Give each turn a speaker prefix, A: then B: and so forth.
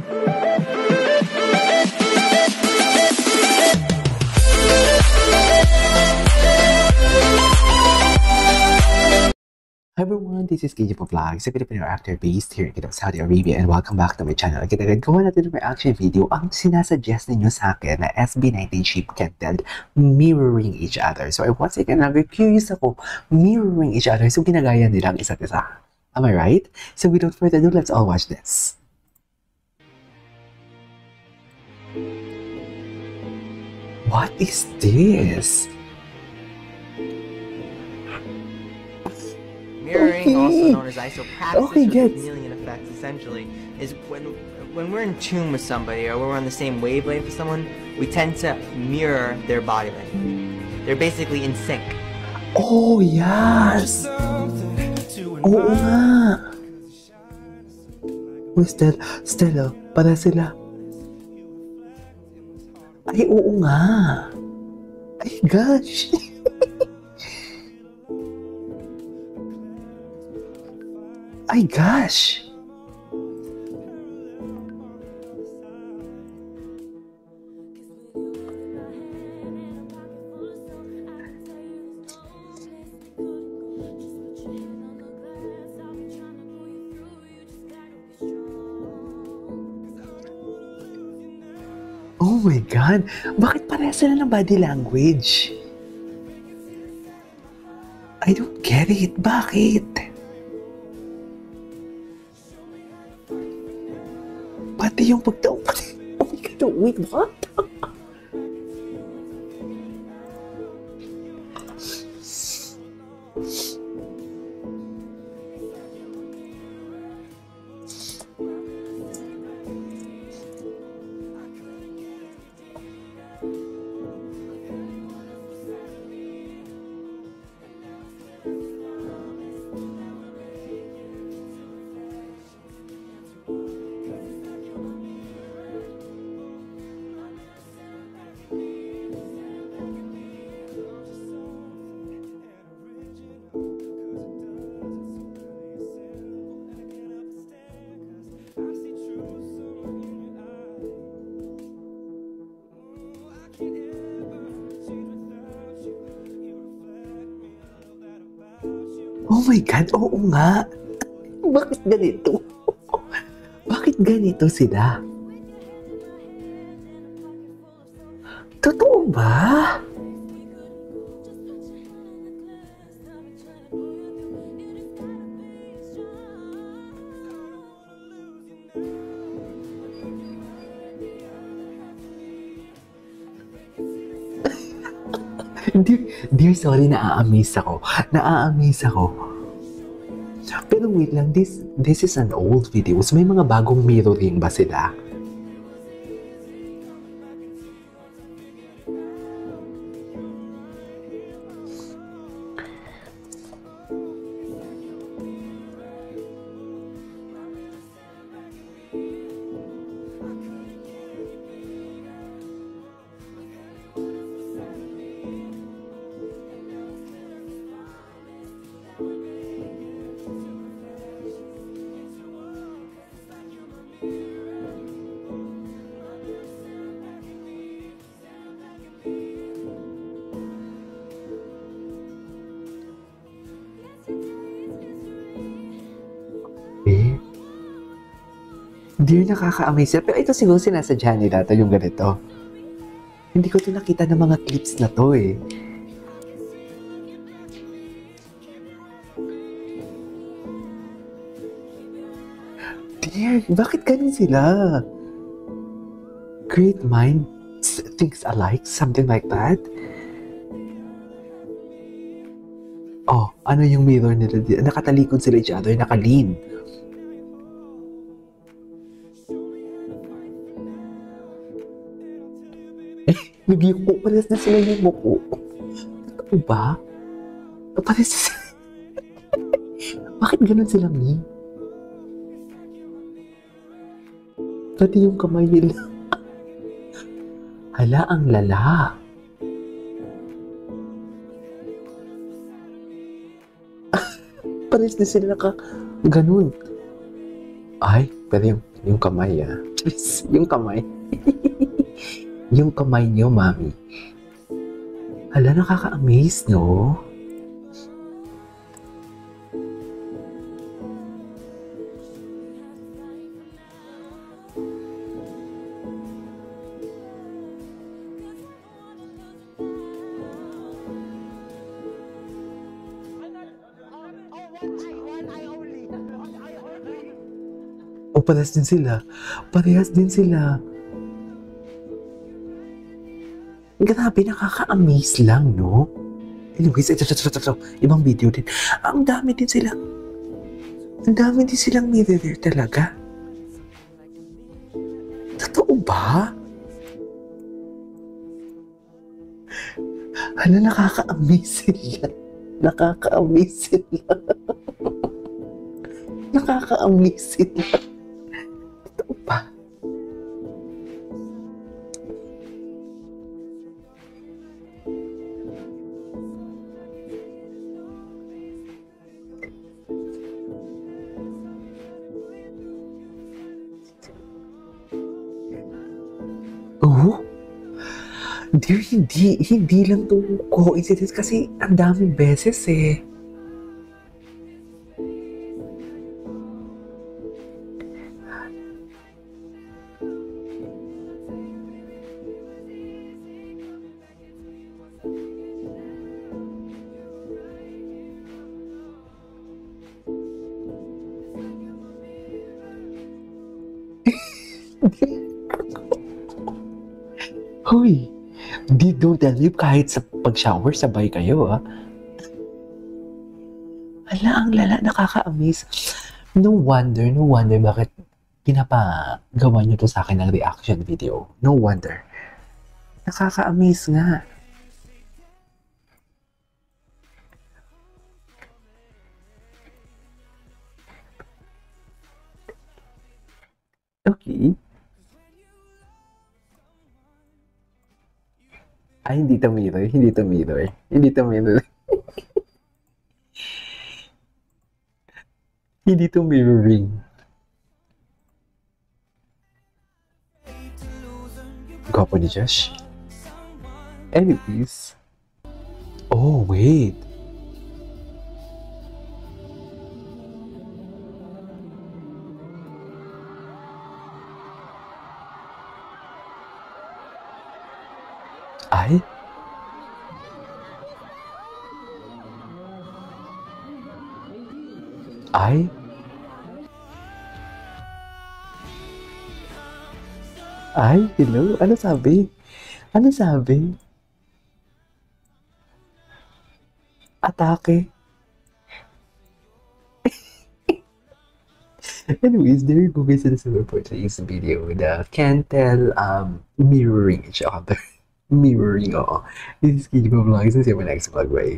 A: Hi everyone, this is KJ Vlogs, a Filipino actor based here in Saudi Arabia, and welcome back to my channel. Agad-agad gawa natin ng reaction video ang sinasuggest ninyo sa akin na SB19 Sheep Kented mirroring each other. So I once again, curious ako, mirroring each other, so ginagaya nilang isa't isa. Am I right? So without further ado, let's all watch this. What is this?
B: Mirroring, also known as isopraxis,
A: good.
B: chameleon effect, essentially, is when we're in tune with somebody or when we're on the same wavelength with someone, we tend to mirror their body language. They're basically in sync.
A: Oh, yes! Oo nga! Uy, Stella, para sila. Ay, oo nga! Ay, gosh! Ay, gosh! Oh my God! Bakit pareha sila ng body language? I don't get it. Bakit? Pati yung pagtaong pati. Oh my God, wait, what? Oh my God, oo nga. Bakit ganito? Bakit ganito sila? Totoo ba? Dear, sorry, naa-amaze ako. Pero wait lang, this is an old video. So may mga bagong mirroring ba sila? Dear, nakaka-amaze. Pero ito siguro sinasadya nila ito yung ganito. Hindi ko ito nakita ng mga clips na to eh. Dear, bakit ganun sila? Great minds thinks alike, something like that. Oh, ano yung mirror nila? Nakatalikod sila each other, nakalean. Nag-yuko, parehas na sila yung muko. Totoo ba? Parehas na sila. Bakit ganun sila, Mi? Pati yung kamay nila. Hala, ang lala. Parehas na sila ganun. Ay, pero yung Yung kamay, ah. Jeez, yung kamay. Yung kamay niyo, mami. Hala, nakaka-amaze, no? O, parehas din sila. Parehas din sila. Grabe, nakaka-amaze lang, no? Anyways, ito, ibang video din. Ang dami din sila. Ang dami din silang mirror talaga. Totoo ba? Hala, nakaka-amaze sila. Nakaka-amaze sila. Nakaka-amaze sila. Totoo ba? Oo. Dear, hindi lang to coincidence kasi ang daming beses eh. Hoy, don't tell me kahit sa pag-shower sabay kayo, ah. Hala, ang lala, nakaka-amaze. No wonder bakit pinapagawa niyo to sa akin ng reaction video. No wonder. Nakaka-amaze nga. Okay. Ay, hindi to mirror. Hindi to mirror. Hindi to mirror. Hindi to mirroring. Gwapo ni Josh. Anyways. Oh, wait. Ay? Ay? Ay, hello? Ano sabi? Ano sabi? Atake? Anyways, there you go guys. That's it for today's video. The Cantel mirroring each other. Mirroring, oo. This is Kid Vlogs. See you in my next vlog. Bye.